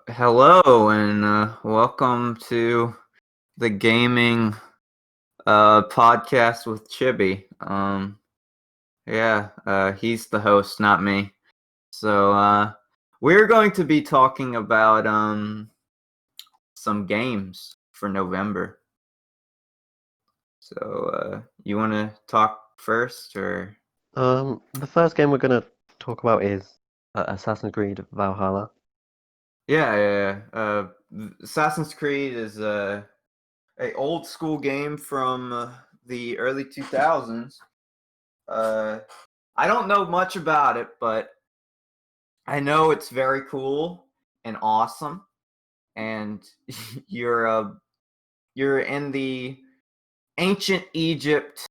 Hello and welcome to the gaming podcast with Chibbi. He's the host, not me. So we're going to be talking about some games for November. So you want to talk first, or? The first game we're gonna talk about is Assassin's Creed Valhalla. Assassin's Creed is a old school game from the early 2000s. I don't know much about it, but I know it's very cool and awesome. And you're in the ancient Egypt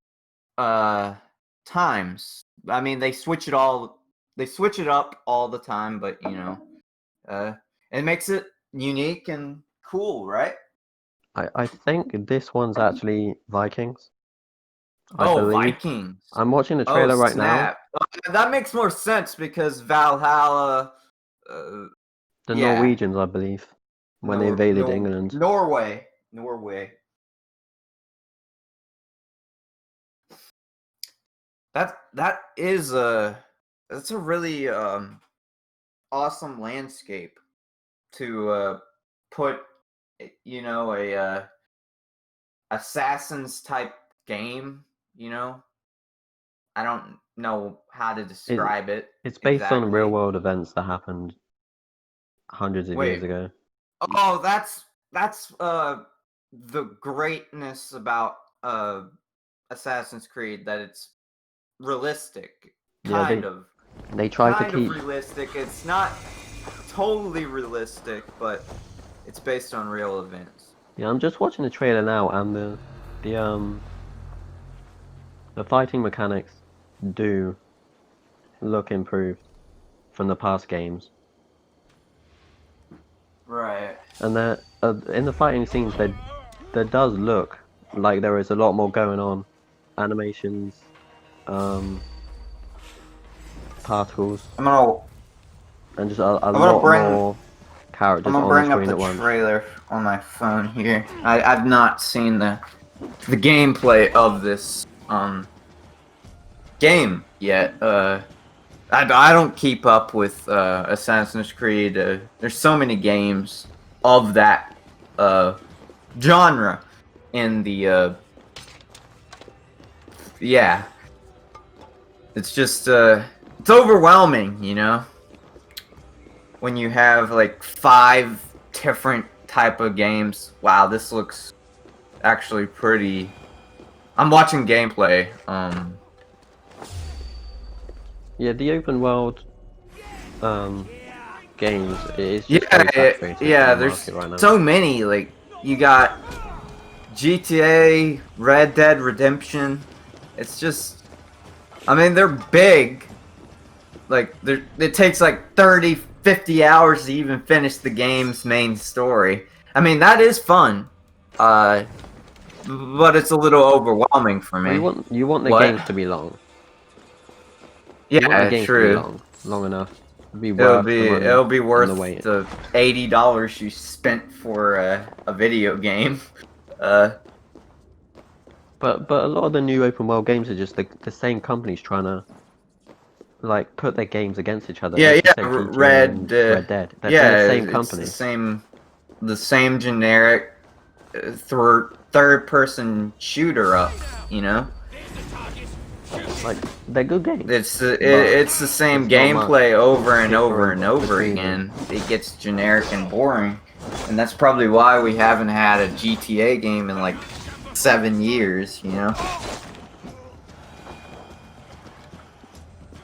times. I mean, they switch it up all the time, but it makes it unique and cool, right? I think this one's actually Vikings. I Oh, believe. Vikings. I'm watching the Oh, trailer right now. snap. That makes more sense because Valhalla, The yeah, Norwegians, I believe, when they invaded England. Norway. That's a really awesome landscape to put, a Assassin's type game. I don't know how to describe it. It's based on Exactly. real world events that happened hundreds of years ago. Oh, that's the greatness about Assassin's Creed, that it's realistic, Yeah, they try to keep. realistic. It's not totally realistic, but it's based on real events. Yeah, I'm just watching the trailer now, and the fighting mechanics do look improved from the past games. Right. And there, in the fighting scenes, there does look like there is a lot more going on. Animations, particles, and just a lot more characters I'm gonna on the bring up screen the at once. trailer on my phone here. I've not seen the gameplay of this game yet. I don't keep up with Assassin's Creed. There's so many games of that genre in the yeah. It's just it's overwhelming, when you have like 5 different type of games. Wow, this looks actually pretty. I'm watching gameplay. Yeah, the open world games is just so saturated in the There's market right now. so many. Like, you got GTA, Red Dead Redemption. It's just, I mean, they're big. Like, it takes like 30, 50 hours to even finish the game's main story. I mean, that is fun. But it's a little overwhelming for me. Well, you want the games to be long. You want the games to be long enough. It'll be worth the wait. the $80 you spent for a video game. But a lot of the new open world games are just the same companies trying to like put their games against each other. Yeah, Red Dead. They're the same company. It's the same generic third person shooter up. Like, they're good games. It's the same gameplay over and over and over again. It gets generic and boring, and that's probably why we haven't had a GTA game in like 7 years.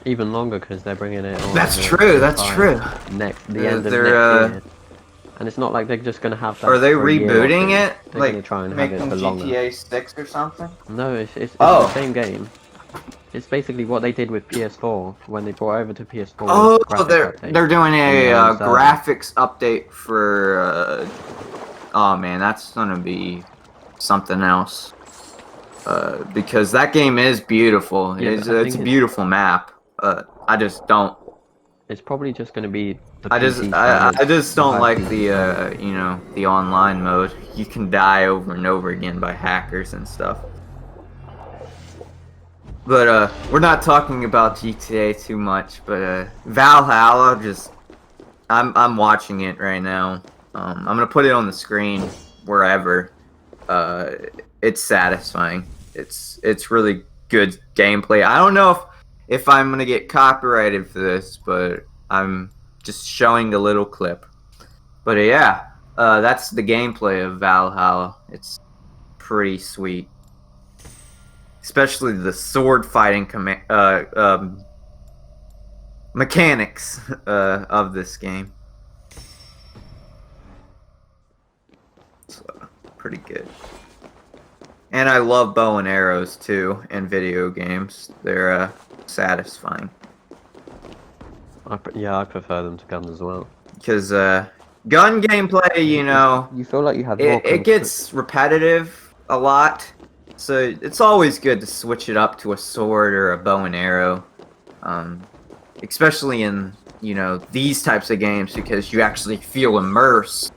Even longer because they're bringing it on. That's true. The end of next year. And it's not like they're just gonna have that. Are they rebooting it? They're gonna try and have it for longer. GTA 6 or something? No, it's the same game. It's basically what they did with PS4 when they brought over to PS4. Oh, they're doing a graphics update for. Oh man, that's gonna be something else. Because that game is beautiful. It's a beautiful map. I just don't It's probably just going to be the I just PC I, standards. I just The don't high like PC standards. the online mode. You can die over and over again by hackers and stuff. But we're not talking about GTA too much. But Valhalla, I'm watching it right now. I'm gonna put it on the screen wherever. Uh, it's satisfying. It's really good gameplay. I don't know if I'm gonna get copyrighted for this, but I'm just showing a little clip. But yeah, that's the gameplay of Valhalla. It's pretty sweet, especially the sword fighting mechanics of this game. It's pretty good. And I love bow and arrows too in video games. They're satisfying. Yeah, I prefer them to guns as well. Because gun gameplay, You feel like you have more it control. gets repetitive a lot. So it's always good to switch it up to a sword or a bow and arrow. Especially in, these types of games because you actually feel immersed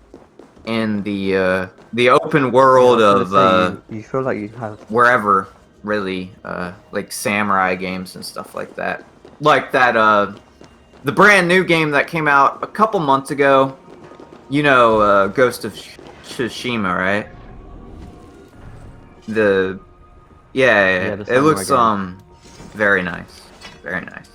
in the open Yeah, I world was gonna of say you feel like you have. wherever, really, like samurai games and stuff like that. Like that the brand new game that came out a couple months ago, Ghost of Tsushima, right? The Yeah, yeah, the it samurai looks game. very nice. Very nice.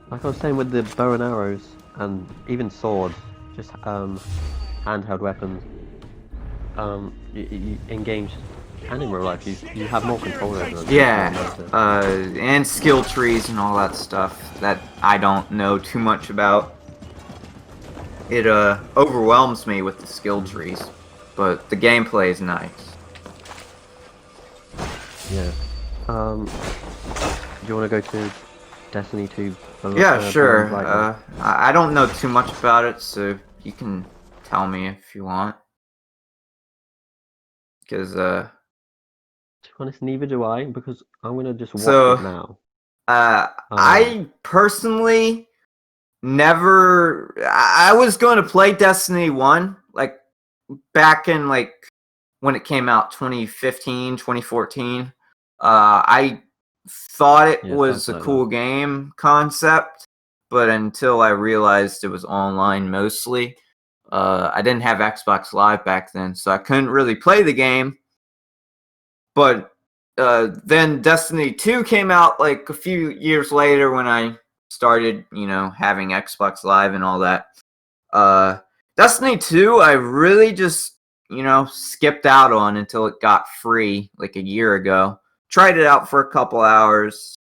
Like I was saying with the bow and arrows and even swords, just handheld weapons. In games and in real life, you have more control over them. You can Yeah, notice. and skill trees and all that stuff that I don't know too much about. It overwhelms me with the skill trees, but the gameplay is nice. Yeah. Do you want to go to Destiny 2? Yeah, Beyond sure. Light now? I don't know too much about it, so you can tell me if you want. Because To be honest, neither do I, because I'm gonna just watch it so now. Um, I personally never. I was going to play Destiny 1 like back in like when it came out 2015, 2014. I thought it yeah, was something a like that. cool game concept, but until I realized it was online mostly, I didn't have Xbox Live back then, so I couldn't really play the game. But then Destiny 2 came out like a few years later when I started, having Xbox Live and all that. Uh, Destiny 2, I really just, skipped out on until it got free like a year ago. Tried it out for a couple hours,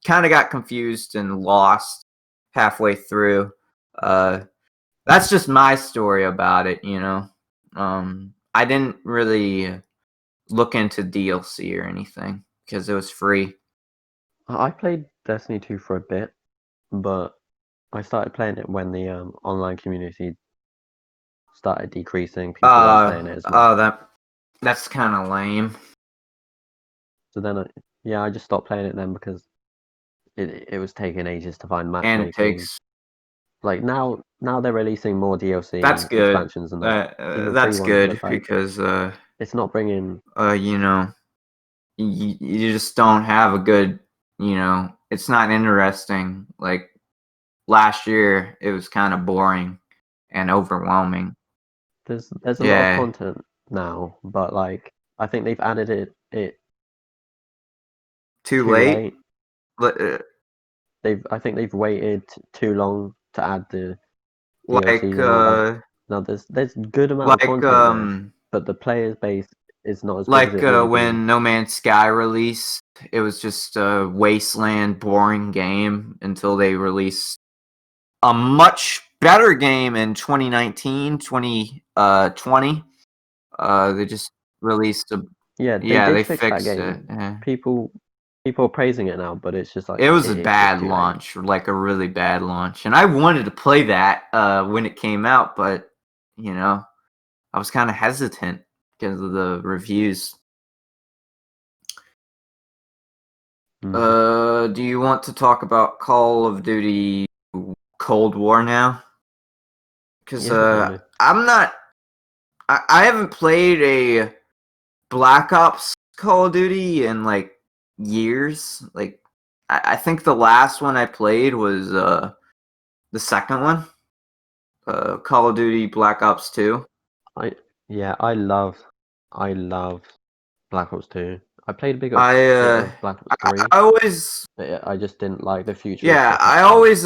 kind of got confused and lost halfway through. Uh, that's just my story about it. I didn't really look into DLC or anything because it was free. I played Destiny 2 for a bit, but I started playing it when the online community started decreasing. People weren't playing it as much. Oh, that's kind of lame. So then, yeah, I just stopped playing it then because it was taking ages to find And it matchmaking. takes. Like now they're releasing more DLC That's and good. expansions and that, even free That's ones. But good it's like because it's not bringing. you know, you just don't have a good, it's not interesting. Like last year, it was kind of boring and overwhelming. There's a lot of Yeah, content now, but like I think they've added it too too late. late. Li- I think they've waited too long to add the Like DLCs and all that. Now there's good amount of like content there, but the players base is not as big as like it would have been. when No Man's Sky released, it was just a wasteland, boring game until they released a much better game in 2019, 2020. They just released a. Yeah, they Yeah, did they fix that fixed it. game. Yeah. People people are praising it now, but it's just like It was a it's just bad too late. launch, like a really bad launch, and I wanted to play that when it came out, but I was kind of hesitant because of the reviews. Hmm. Do you want to talk about Call of Duty Cold War now? Because Yeah, definitely. I'm not. I haven't played a Black Ops Call of Duty in like years. Like, I think the last one I played was the second one, Call of Duty Black Ops 2. I yeah, I love Black Ops 2. I played a I bit uh, of Black Ops I, 3, I always but I just didn't like the Yeah, futuristic I aspect. always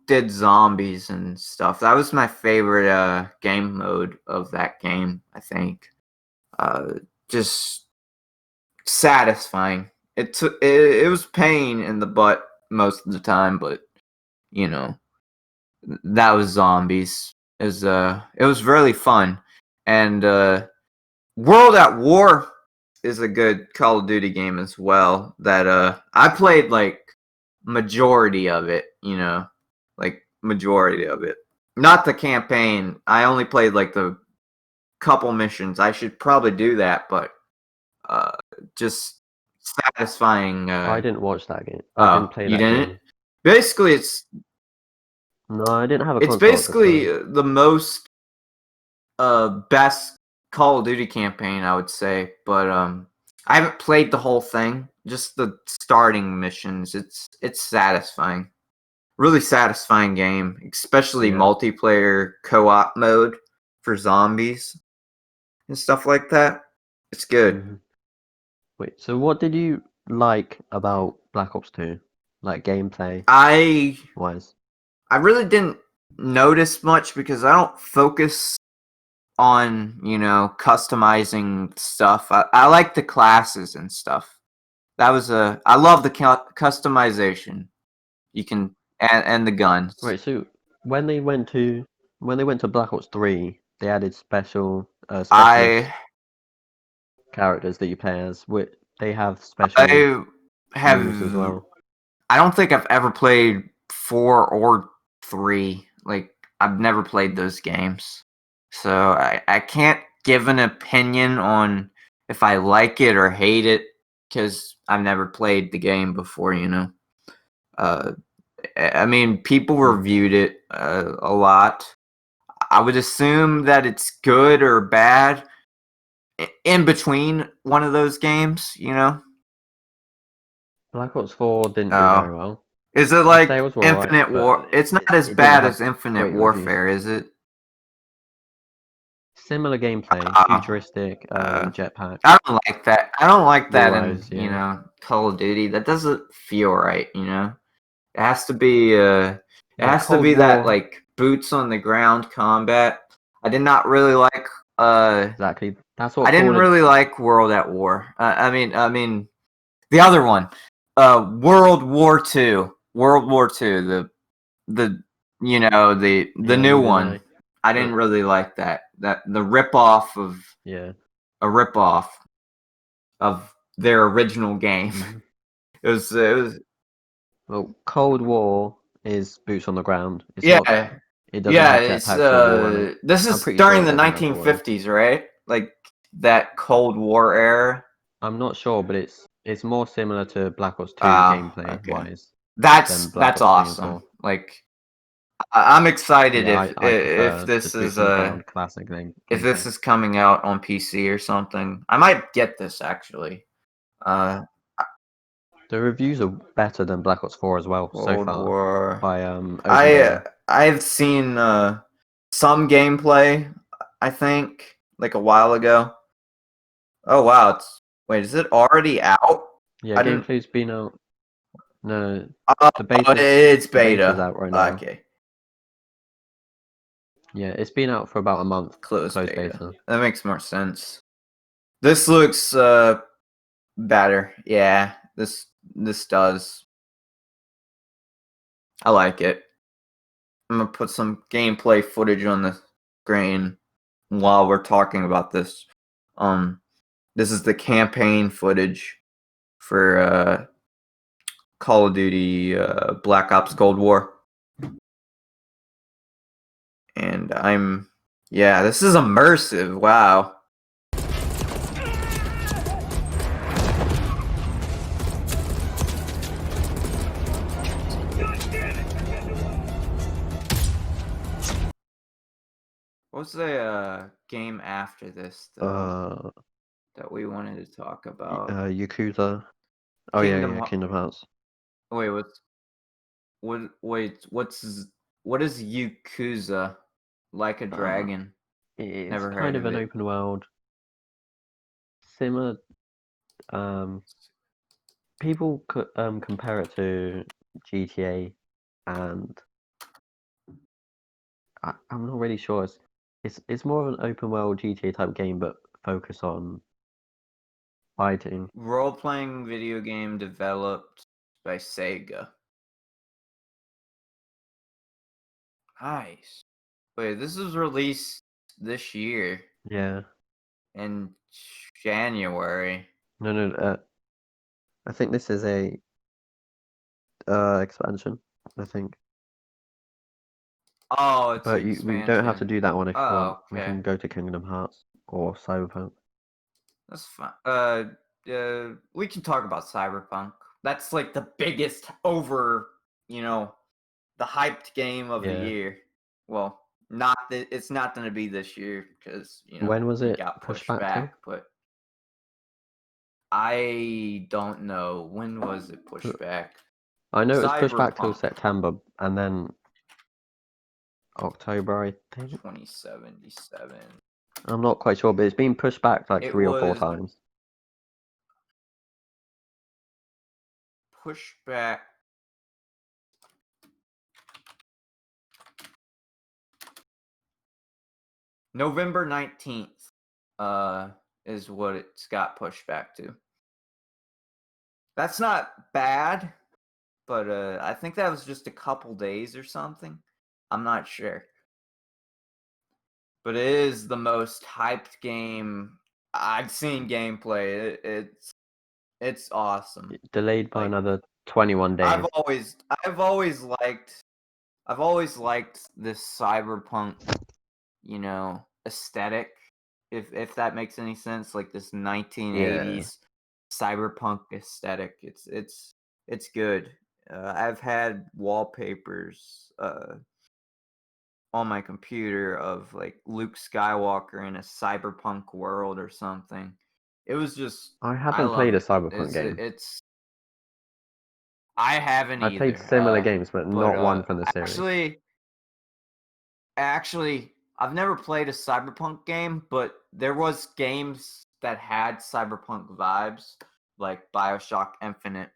did zombies and stuff. That was my favorite game mode of that game, I think. Uh just satisfying. It was pain in the butt most of the time, but you know, that was zombies. It was really fun. And World at War is a good Call of Duty game as well. That I played like majority of it, like majority of it. Not the campaign. I only played like the couple missions. I should probably do that, but uh just satisfying I didn't watch that game. I oh, didn't play you that didn't? game. Basically No, I didn't have a it's console at the basically time. the most best Call of Duty campaign, I would say, but I haven't played the whole thing. Just the starting missions. It's satisfying. Really satisfying game, especially Yeah. multiplayer co-op mode for zombies and stuff like that. It's good. Hmm. Wait, so what did you like about Black Ops 2? Like gameplay I wise? I really didn't notice much because I don't focus on, customizing stuff. I like the classes and stuff. I love the customization. You can and the guns. Right, so when they went to Black Ops 3, they added specialist I characters that you play as. They have special I moves as have well. I don't think I've ever played 4 or 3. Like, I've never played those games. So I can't give an opinion on if I like it or hate it because I've never played the game before. Uh, I mean, people Hmm. reviewed it a lot. I would assume that it's good or bad in between one of those games. Black Ops 4 didn't do Oh. very well. Is it I'd say it like was alright, Infinite but War? It's not as it didn't bad have as Infinite great reviews. Warfare, is it? Similar gameplay, Uh, futuristic, uh, jetpacks, I don't like that. I don't like that blue in eyes, yeah. Call of Duty. That doesn't feel right. It has to be Yeah, Cold that War, like boots on the ground combat. I did not really like uh exactly. That's I what didn't Call of really like World at War. I mean the other one. World War Two. World War Two. The the Yeah, new neither did one. I. I didn't But really like that. That the rip off of yeah. a rip off of their original game. Hmm. It was Well, Cold War is boots on the ground. yeah. It doesn't Yeah, have it's jetpacks or wall running. this I'm is pretty sure during it the doesn't have wall running. 1950s, right? Like that Cold War era. I'm not sure, but it's more similar to Black Ops 2 Ah, gameplay okay. wise than Black That's Ops 3 and awesome. 4. Like I'm excited Yeah, I if prefer this just is boots on the ground classic if this gameplay. is coming out on PC or something. I might get this actually. Uh The reviews are better than Black Ops 4 as well so Cold far War. by Open Data. I've seen some gameplay, I think, like a while ago. Oh wow, wait, is it already out? Yeah, I didn't gameplay's been out. No, Oh, the it's beta's beta. out right now. Okay, Yeah, it's been out for about a month. closed Closed beta. beta. That makes more sense. This looks better. Yeah, this does. I like it. I'm gonna put some gameplay footage on the screen while we're talking about this. Um, this is the campaign footage for Call of Duty Black Ops Cold War, and yeah, this is immersive. Wow. What's the game after this though that we wanted to talk about? Yakuza. Oh Kingdom yeah, Hearts. Kingdom Hearts. Wait, what is Yakuza? Like a Uh, Dragon? it's Never kind heard of of an it. open world, similar. Um, People could compare it to GTA, and I'm not really sure. It's more of an open world GTA type game, but focus on fighting. Role-playing video game developed by Sega. Nice. Wait, this was released this year Yeah. in January. No. I think this is a expansion. I think, Oh, it's an but we don't have to expansion. do that one if you want. Oh, We okay. can go to Kingdom Hearts or Cyberpunk. That's fine. We can talk about Cyberpunk. That's like the biggest the hyped game of the Yeah. year. Well, it's not going to be this year because, When was it it got pushed pushed back to? back, but I don't know. When was it pushed back? I know it was pushed back till Cyberpunk September and then October, I think. 2077. I'm not quite sure, but it's been pushed back like It 3 or 4 was times. pushed back. November 19th is what it's got pushed back to. That's not bad, but I think that was just a couple days or something. I'm not sure. But it is the most hyped game I've seen gameplay. It's awesome. Delayed by Like another 21 I've days. always I've always liked I've always liked this cyberpunk, aesthetic. If that makes any sense, like this Yeah. 1980s cyberpunk aesthetic. It's good. I've had wallpapers on my computer of like Luke Skywalker in a cyberpunk world or something. It was just I I haven't love played a it. Cyberpunk It's game. it's I haven't I played either. similar games, but But not one from the series. actually I've never played a cyberpunk game, but there was games that had cyberpunk vibes, like BioShock Infinite,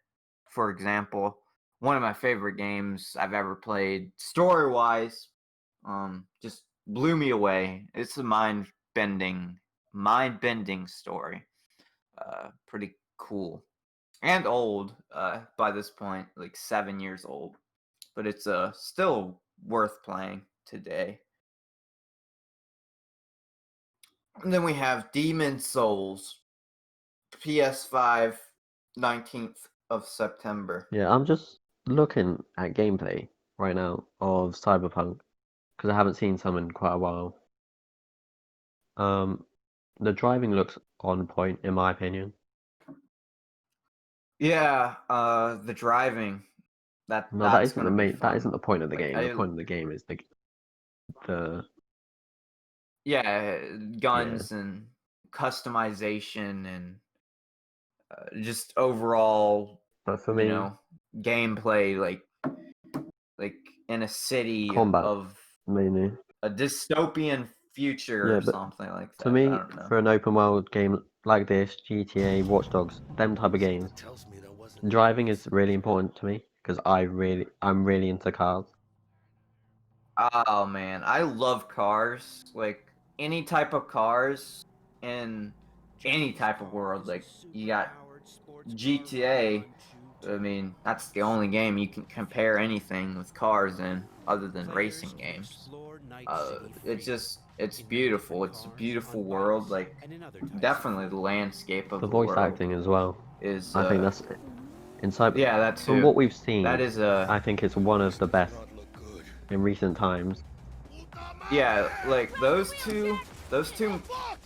for example. One of my favorite games I've ever played, story-wise, just blew me away. It's a mind-bending story. Pretty cool. And old, by this point, like 7 years old. But it's still worth playing today. And then we have Demon Souls, PS5, 19th of September. Yeah, I'm just looking at gameplay right now of Cyberpunk because I haven't seen some in quite a while. Um, the driving looks on point in my opinion. Yeah, the driving, No, that that's isn't the gonna be main. That fun. isn't the point of the Like game. The point of the game is the yeah, yeah. guns and customization and just overall, But for me, gameplay, like in a city combat of mainly. a dystopian future Yeah, or but something like to that. I me, don't know. for an open world game like this, GTA, Watch Dogs, them type of games, driving is really important to me because I'm really into cars. Oh man, I love cars. Like any type of cars in any type of world. Like you got GTA. I mean, that's the only game you can compare anything with cars in other than racing games. It's beautiful. It's a beautiful world. Like definitely the landscape of The the voice world acting as well. is I think that's in Cyber. yeah, that From too. what we've That seen, is I think it's one of the best in recent times. yeah, like those two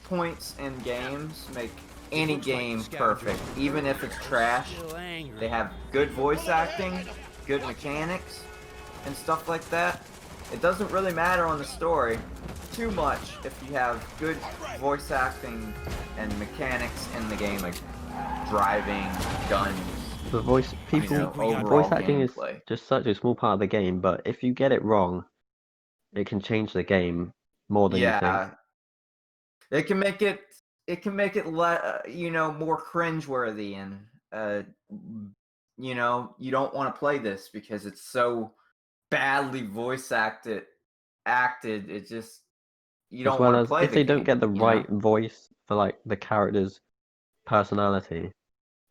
points in games make any game perfect. Even if it's trash, they have good voice acting, good mechanics, and stuff like that. It doesn't really matter on the story. too much if you have good voice acting and mechanics in the game, like driving, guns, The voice overall voice acting is gameplay. just such a small part of the game, but if you get it wrong, it can change the game more than you think. Yeah, it can make it more cringeworthy, and you don't want to play this because it's so badly voice acted. It just you As don't well want to as play if the they don't game. get the right voice for like the character's personality,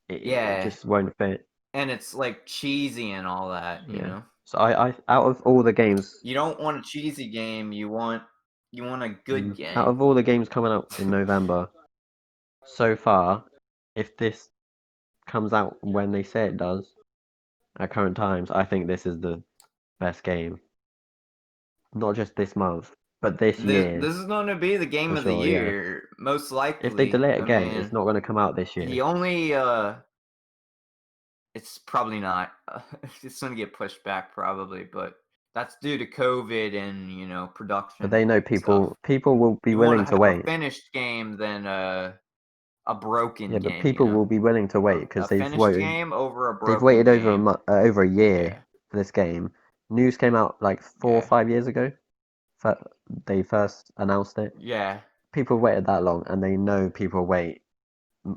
it Yeah, just won't fit. and it's like cheesy and all that. Yeah. So I out of all the games, You don't want a cheesy game. You want a good out game. of all the games coming out in November, so far, if this comes out when they say it does, at current times, I think this is the best game. Not just this month, but this year, This is going to be the game for of the sure, yeah. year, most If they likely. delay it I again, it's mean, not going to come out this year. the only it's probably not. It's going to get pushed back probably, but that's due to COVID and production But they know stuff. people will be You want to willing to have a wait. finished game than a broken Yeah, but game. people will be willing to wait A because finished game over a they've broken waited over game. over a year Yeah, for this game. News came out like 4 or yeah, 5 years ago. They first announced it. yeah. People waited that long, and they know people wait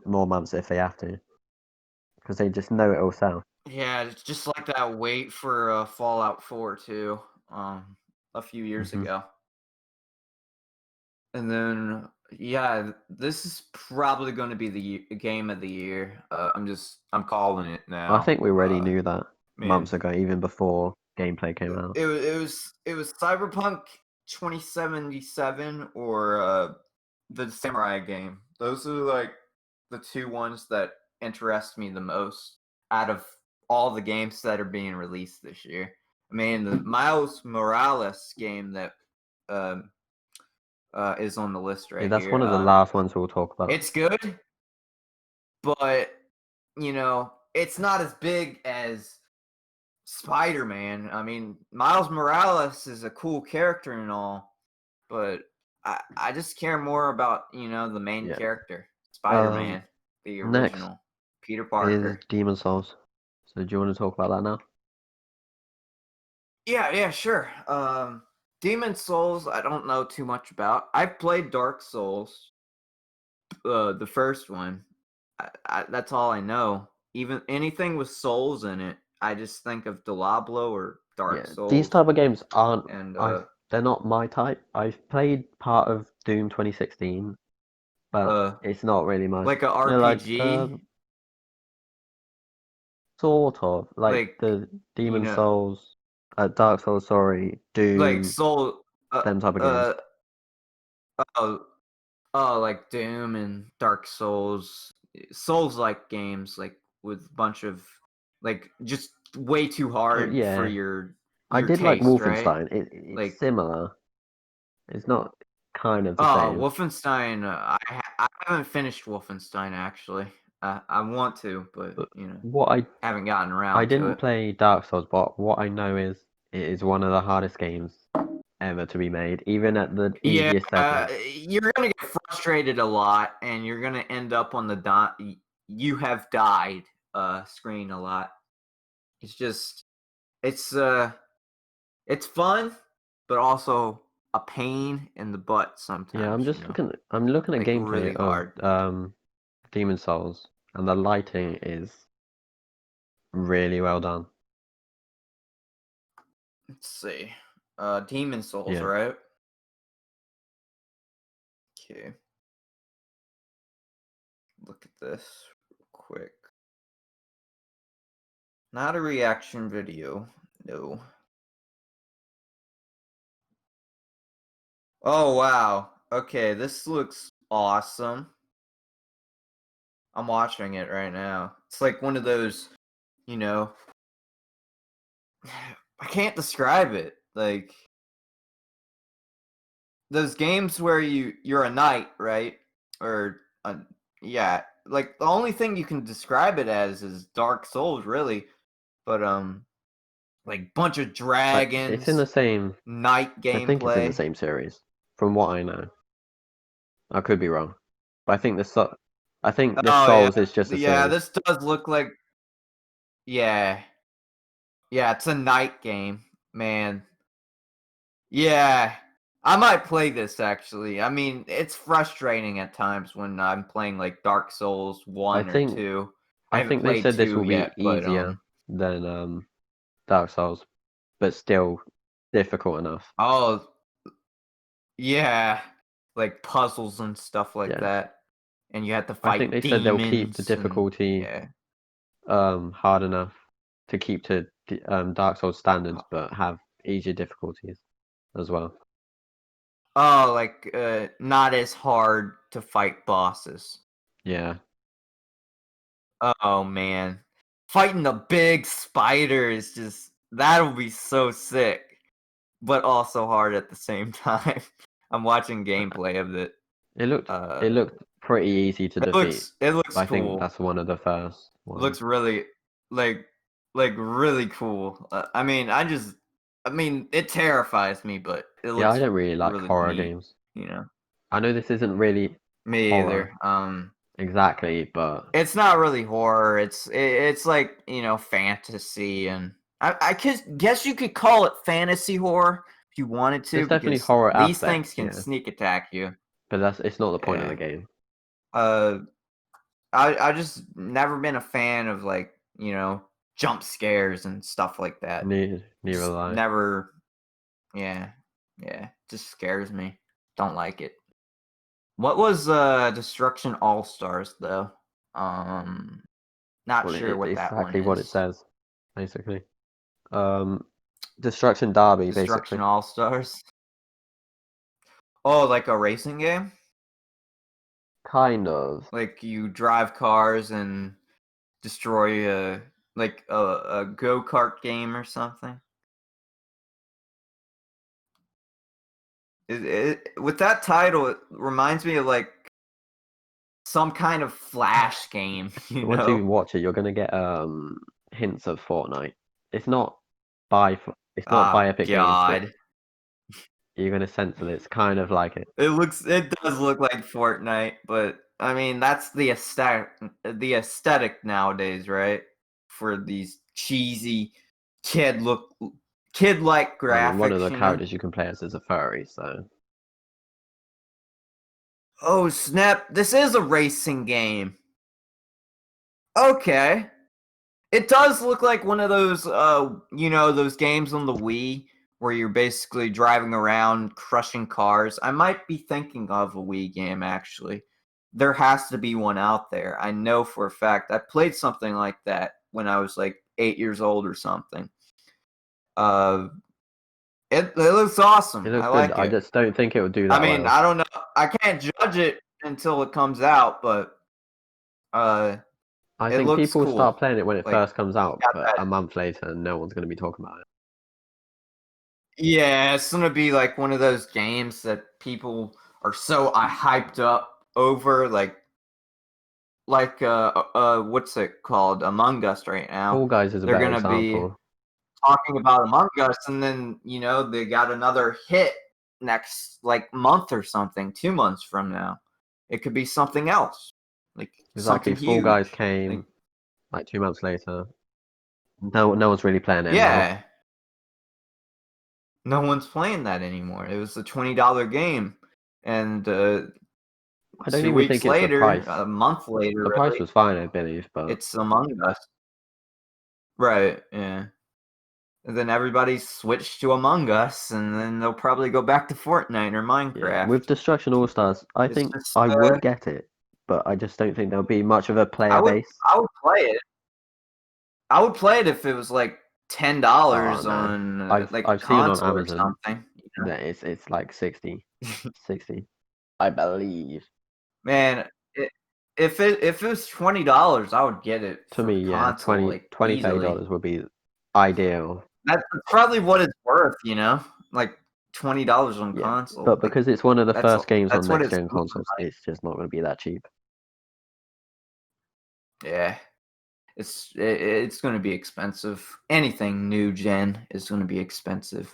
more months if they have to, because they just know it will sell. Yeah, it's just like that wait for Fallout 4 too, a few years Hmm. ago. And then yeah, this is probably going to be the game of the year. I'm calling it I now. think we already knew that Man, months ago, even before gameplay came out. it was Cyberpunk 2077 or the Samurai game. Those are like the two ones that interest me the most out of all the games that are being released this year. I mean, the Miles Morales game that um, is on the list Yeah, right that's one here. of the last ones we'll talk about. It's good, but it's not as big as Spider-Man. I mean, Miles Morales is a cool character and all, but I just care more about the main Yeah. character, Um, Spider-Man, the Next original Peter is Parker. Demon Souls. So do you want to talk about that now? Yeah, sure. Demon Souls, I don't know too much about. I played Dark Souls, the first one. That's all I know. Even anything with souls in it, I just think of Diablo or Dark Yeah, these Souls, type of games aren't and they're not my type. I've played part of Doom 2016, but it's not really my like a like RPG, sort of like like the you Demon know, Souls, Dark Souls, sorry, like Doom, Soul, them type of games. oh, oh, like Doom and Dark Souls like games, like with a bunch of like just way too hard for Yeah, I your did like taste, right? Wolfenstein. It's Like, similar. It's not kind of the oh, same. Wolfenstein. I haven't finished Wolfenstein actually. I want to, but But what haven't gotten I around to didn't it. play Dark Souls, but what I know is it is one of the hardest games ever to be made, even at the Yeah, easiest settings. you're gonna get frustrated a lot, and you're gonna end up on the you have died screen a lot. It's just it's it's fun, but also a pain in the butt Yeah, sometimes. I'm looking at Like gameplay really of hard. Demon Souls, and the lighting is really well done. Let's see. Demon Souls, Yeah. right? Okay. Look at this real quick. Not a reaction video. No. Oh wow. Okay, this looks awesome. I'm watching it right now. It's like one of those, you know, I can't describe it. Like those games where you're a knight, right? Or yeah, like the only thing you can describe it as is Dark Souls, really. But like bunch of Like it's in dragons, the same. knight I think it's in the gameplay. same series, from what I know. I could be wrong, but I think I think the Oh Souls yeah, is just a yeah. series. This does look like yeah, yeah. It's a night game, man. Yeah, I might play this actually. I mean, it's frustrating at times when I'm playing like Dark Souls I 1 or think 2. I I haven't think they played said this 2 will be yet, but easier than Dark Souls, but still difficult enough. oh yeah, like puzzles and stuff like Yeah, that, and you have to I think fight they said they'll keep the demons and difficulty yeah. hard enough to keep to Dark Souls standards, but have easier difficulties as well. Oh, like not as hard to fight bosses. Yeah, Oh man, fighting the big spider is just that'll be so sick, but also hard at the same time. I'm watching gameplay of it. it looked Uh, it looked pretty easy to defeat. it looks I think cool. that's one of the first ones. Looks really like really cool. I mean, it terrifies me, but it Yeah, I looks don't really like really horror neat. games. You know, I know this isn't really me horror either. exactly, but It's not really horror. It's like fantasy, and guess you could call it fantasy horror if you wanted there's to, definitely because horror these things aspects, can yeah. sneak attack you. But it's not the point of the Yeah. game. Uh, I just never been a fan of like jump scares and stuff like that. Neither Just lie. never. Yeah, yeah. Just scares me. Don't like it. What was Destruction All Stars though? Not Well, sure it's what that one exactly what it is. says, basically. Destruction Derby, Destruction basically. All Stars. Oh, like a racing game? Kind of. Like you drive cars and destroy a go-kart game or something? With that title, it reminds me of like some kind of Flash game, you Once you know? watch it, you're gonna get hints of Fortnite. It's not it's not by Ah, Epic Games, but God. you're gonna sense that it's kind of like it. It does look like Fortnite, but I mean that's the aesthetic nowadays, right? For these cheesy kid look kid-like I mean, one of graphics, the you know? characters you can play as is a furry, so Oh snap, this is a racing game. Okay. It does look like one of those those games on the Wii where you're basically driving around crushing cars. I might be thinking of a Wii game actually. There has to be one out there. I know for a fact. I played something like that when I was like 8 years old or something. Uh it looks it awesome. I looks good. like I it. just don't think it would do I that mean, well. I don't know. I can't judge it until it comes out, but uh I it think looks people will start cool. playing it when it Like first comes out, got but that. a month later, no one's gonna be talking about it. Yeah, it's gonna be like one of those games that people are so hyped up over, what's it called, Among Us right now. Fall Guys is a They're better gonna be example. talking about Among Us, and then they got another hit next like month or something, 2 months from now. It could be something else, like Exactly. something Fall Guys huge. came Like like 2 months later. No one's really playing it now. yeah, no one's playing that anymore. It was a $20 game, and I don't two even weeks think it's the later, price. a month later, The price really, was fine, I believe, but it's Among Us. Right, yeah. And then everybody switched to Among Us, and then they'll probably go back to Fortnite or yeah, with Minecraft. Destruction All Stars, I It's think just, I would get it, but I just don't think there'll be much of a I player would, base. I would play it. I would play it if it was like $10 Oh no, on like I've seen on console or Amazon something. that it's like 60, I believe. Man, if it was $20, I would get it To for me, yeah, console like $20 easily. dollars would be ideal. That's probably what it's worth, like $20 on Yeah, console. but Like because it's one of the that's first games on that's what next it's gen worth. consoles, it's just not going to be that cheap. Yeah, it's going to be expensive. Anything new gen is going to be expensive.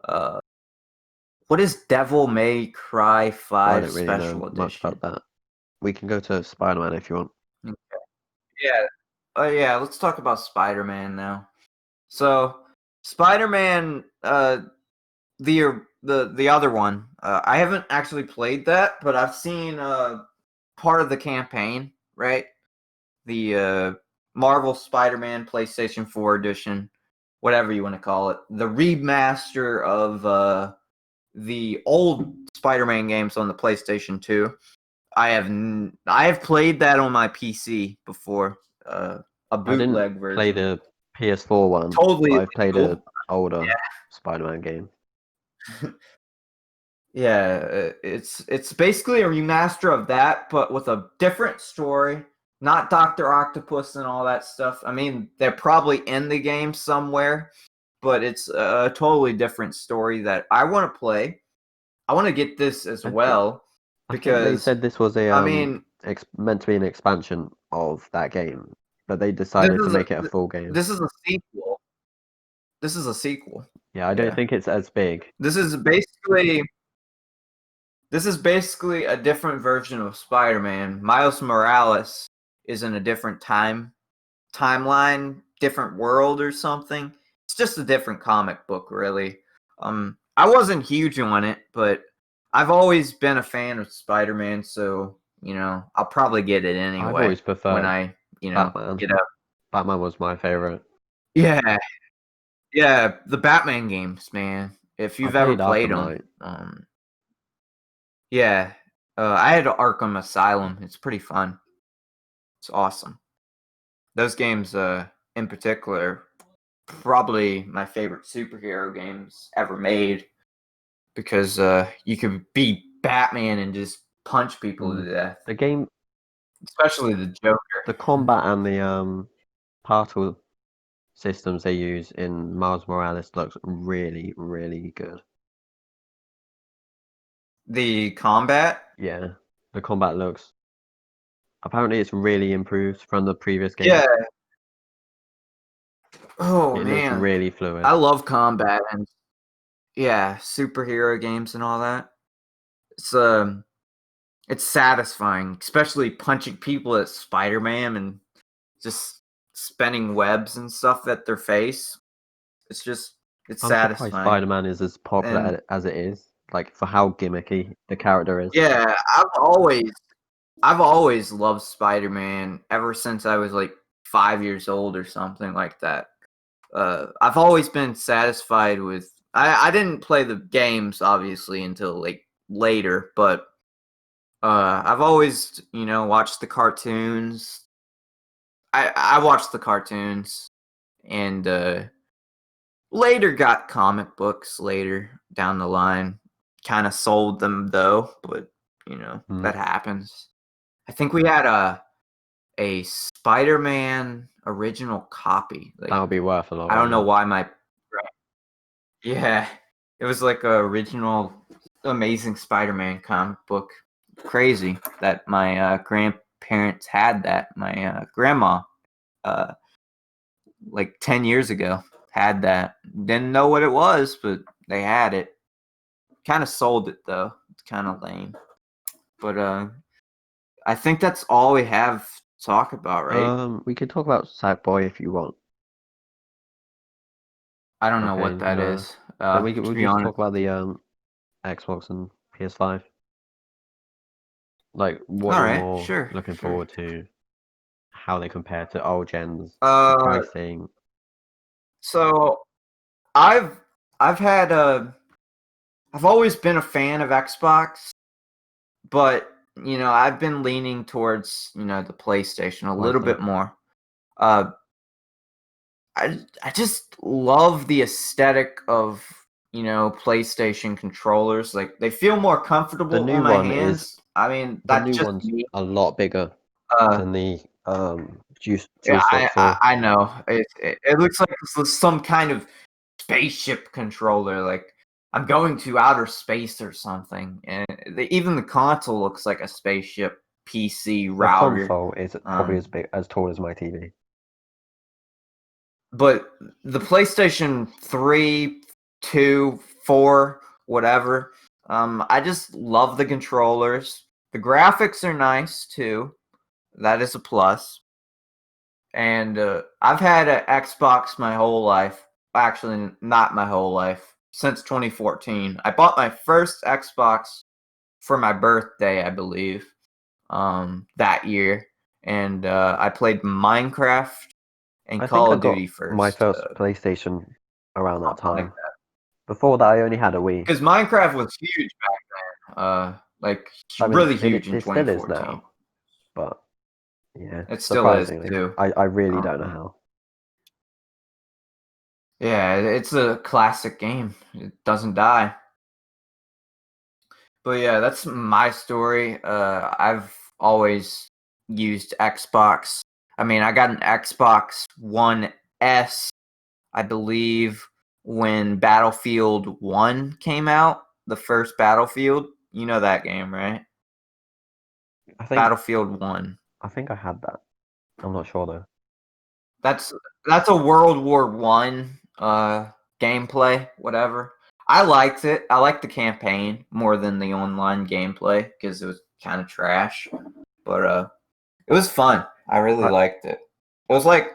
Uh, What is Devil May Cry I 5 don't really know Special much Edition? about that. We can go to Spider-Man if you want. Okay. Yeah. Yeah, let's talk about Spider-Man now. So, Spider-Man, the other one, I haven't actually played that, but I've seen part of the campaign, right? The Marvel Spider-Man PlayStation 4 edition, whatever you want to call it, the remaster of the old Spider-Man games on the PlayStation 2. I have played that on my PC before, a I didn't bootleg play version. the PS4 one, Totally but I've played legal. a older Spider-Man game. Yeah, it's basically a remaster of that, but with a different story. Not Doctor Octopus and all that stuff. I mean, they're probably in the game somewhere, but it's a totally different story that I want to play. I want to get this as I think well I think they because said this was a I mean, meant to be an expansion of that game, but they this decided to is a make it a full game. this is a sequel. This is a sequel. Yeah, I don't Yeah. think it's as big. This is basically a different version of Spider-Man. Miles Morales is in a different timeline, different world or something. It's just a different comic book, really. I wasn't huge on it, but I've always been a fan of Spider-Man, so I'll probably get it I've anyway always when preferred I Batman. get up. Batman was my favorite. Yeah, yeah, the Batman games, man. If I you've ever played played Arkham them, Knight. yeah, I had Arkham Asylum. It's pretty fun. It's awesome. Those games, in particular, probably my favorite superhero games ever made because you could be Batman and just punch people to death, The game, especially the Joker. the combat and the particle systems they use in Miles Morales looks really, really good. The combat, Yeah, the combat looks. Apparently, it's really improved from the previous game. yeah. Oh It looks man, really fluid. I love combat and yeah, superhero games and all that. It's it's satisfying, especially punching people at Spider-Man and just spinning webs and stuff at their face. It's I'm surprised satisfying. Spider-Man is as popular And as it is, like for how gimmicky the character is. yeah, I've always loved Spider-Man ever since I was like 5 years old or something like that. I've always been satisfied with. I didn't play the games obviously until like later, but I've always watched the cartoons. I watched the cartoons and later got comic books later down the line. Kind of sold them though, but that happens. I think we had a Spider-Man original copy. That Like would be worth a lot I right don't know now. why yeah, it was like a original Amazing Spider-Man comic book. Crazy that my grandparents had that. My grandma, uh, like 10 years ago, had that. Didn't know what it was, but they had it. Kind of sold it though. It's kind of lame. But I think that's all we have to talk about, right? We could talk about Sackboy if you want. I don't know Okay, what that no. is. Then To we'll be just honest. talk about the Xbox and PS5. Like what All you're right, more sure, looking sure. forward to, how they compare to old gens, the Uh, pricing. so I've I've had I've always been a fan of Xbox, but I've been leaning towards the PlayStation a Why is little that? bit more. Uh, I just love the aesthetic of PlayStation controllers. Like they feel more The comfortable on new my one is hands. I mean, the that's new just one's me. a lot bigger Uh, than the yeah, DualShock 4. I know it looks like some kind of spaceship controller. Like I'm going to outer space or something. And even the console looks like a spaceship PC The router. console is probably as tall as my TV. But the PlayStation 3, 2, 4, whatever, I just love the controllers. The graphics are nice too. That is a plus. And I've had an Xbox my whole life. Actually, not my whole life. Since 2014. I bought my first Xbox for my birthday, I believe, that year. And I played Minecraft and I think Call I of got Duty my first. first PlayStation around that Something like time. that. Before that, I only had a Wii. Because Minecraft was huge back then. Like, I mean, really huge in it still is 2014. now, but yeah, It still is, surprisingly, too. I really don't know Um, how. yeah, it's a classic game. It doesn't die. But yeah, that's my story. I've always used Xbox. I mean, I got an Xbox One S, I believe, when Battlefield 1 came out. The first Battlefield. You know that game, right? I think Battlefield 1. I think I had that. I'm not sure though. That's that's a World War One gameplay, whatever. I liked it. I liked the campaign more than the online gameplay because it was kind of trash. But it was fun. I really I, liked it. It was like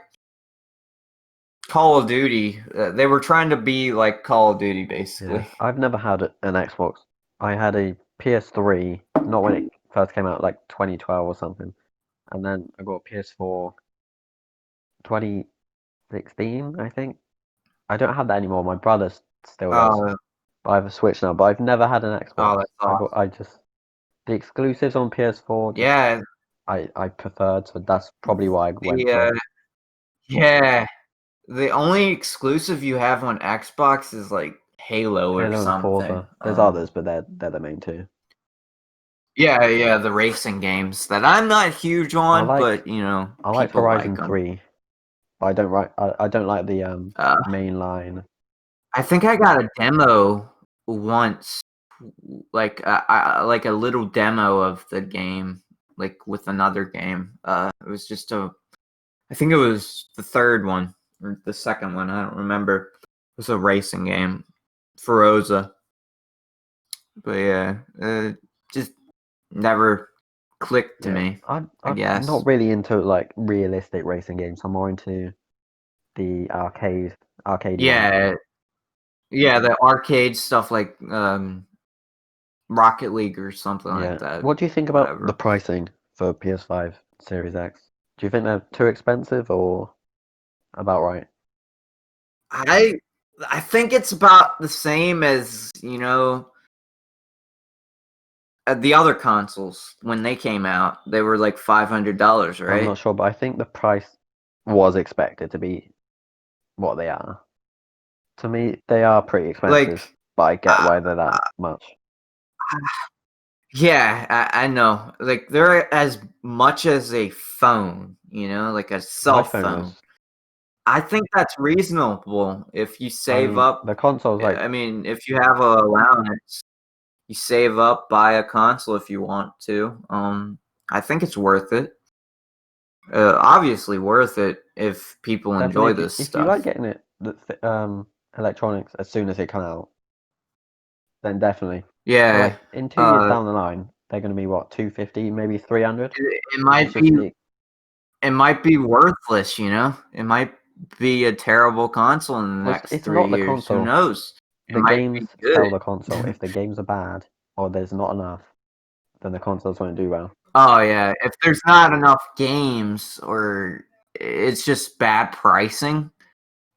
Call of Duty. They were trying to be like Call of Duty, yeah, basically. I've never had an Xbox. I had a PS3, not when it first came out, like 2012 or something, and then I got a PS4 2016, I think. I don't have that anymore. My brother still does. Oh, But I have a Switch now, but I've never had an Xbox. that's awesome. I just the exclusives on PS4 just Yeah, I preferred, so that's probably what I went the for. yeah, the only exclusive you have on Xbox is like Halo or Halo and something. Forza. There's others, but they're the main two. Yeah, the racing games that I'm not huge on, but I liked people like Horizon them. 3, but I don't like the Uh, mainline. I think I got a demo once, like like a little demo of the game, like with another game. It was just I think it was the third one or the second one. I don't remember. It was a racing game, Forza. But yeah, just never clicked to Yeah, me, I I'm not guess. really into like realistic racing games. I'm more into the arcadey ones. Yeah, yeah, the arcade stuff like Rocket League or something like Yeah. that. What do you think about the Whatever. pricing for PS5 Series X? Do you think they're too expensive or about right? I I think it's about the same as the other consoles when they came out. They were like $500, I'm right? not sure, but I think the price was expected to be what they are. To me, they are pretty expensive, Like, but I get uh, why they're that much. yeah, I know. Like they're as much as a phone, like a cell iPhone phone. was, I think that's reasonable if you I save mean, up. the console's like, I mean, if you have a allowance, you save up, buy a console if you want to. I think it's worth it. Obviously worth it if people definitely enjoy this if you like stuff. getting electronics as soon as they come out, then definitely. But Yeah, like in 2 years uh, down the line, they're going to be what, 250, maybe 300? it It's might just be the it might be worthless. It might be a terrible console in the well, next it's three not the years. Who console. knows? It The might games be good. sell the console. If the games are bad or there's not enough, then the consoles won't do well. Oh yeah, if there's not enough games or it's just bad pricing,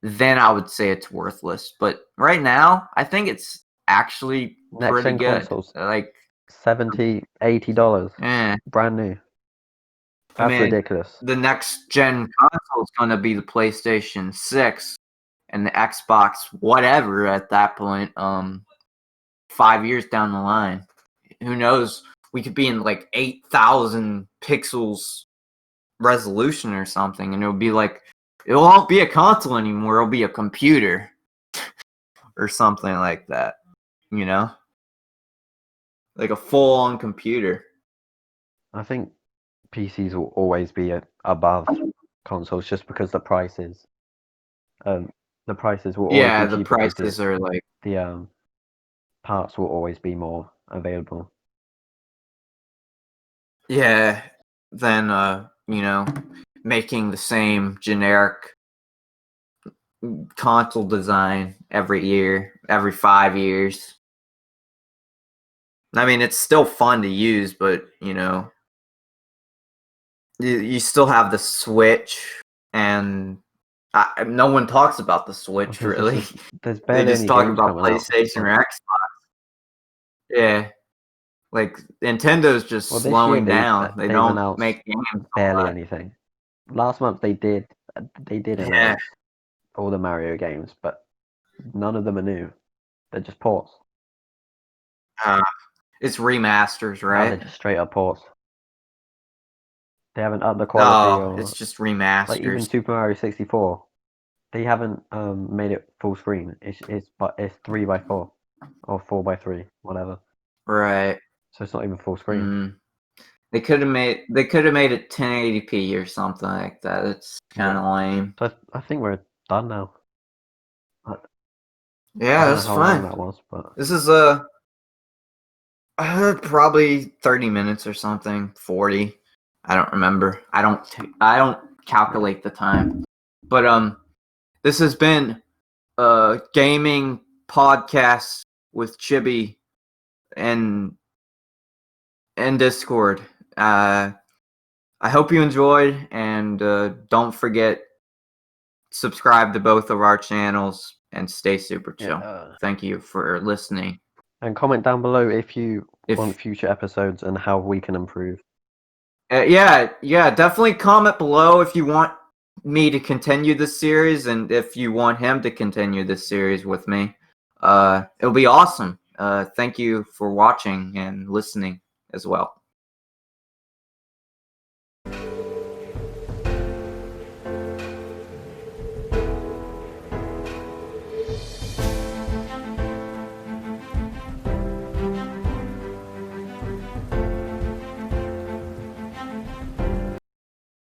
then I would say it's worthless. But right now, I think it's actually Next pretty gen good. consoles, Like, 70, $80, eh, brand new. I That's mean, ridiculous. the next gen console is going to be the PlayStation 6 and the Xbox whatever at that point. 5 years down the line, who knows? We could be in like 8,000 pixels resolution or something, and it'll be like it won't be a console anymore. It'll be a computer or something like that. You know, like a full-on computer. I think PCs will always be above consoles just because um, the prices will always Yeah, be the cheaper because prices are like the parts will always be more available. Yeah, than making the same generic console design every year, every 5 years. I mean, it's still fun to use, but you still have the Switch, and no one talks about the Switch really. There's They barely just any talk games about coming out. PlayStation or Xbox. Yeah, like Nintendo's just Well, this year slowing down. They they've don't announced make games a barely lot. anything. Last month they did Yeah, announce all the Mario games, but none of them are new. They're just ports. it's remasters, Now they're right? just straight up ports. They haven't upped the quality Oh, it's or just like even remasters. Super Mario 64. They haven't made it full screen. It's 3x4 or 4x3, whatever. Right. So it's not even full screen. They could have made it 1080p or something like that. It's kind of lame. So I think we're done now. I Yeah, don't know that's how long fine. that was, but This is probably 30 minutes or something, 40. I don't remember. I don't calculate the time. But this has been a gaming podcast with Chibbi and Discord. I hope you enjoyed, and don't forget, subscribe to both of our channels and stay super chill. Thank you for listening. and comment down below if you want If future episodes and how we can improve. yeah, definitely comment below if you want me to continue this series and if you want him to continue this series with me. It'll be awesome. Thank you for watching and listening as well.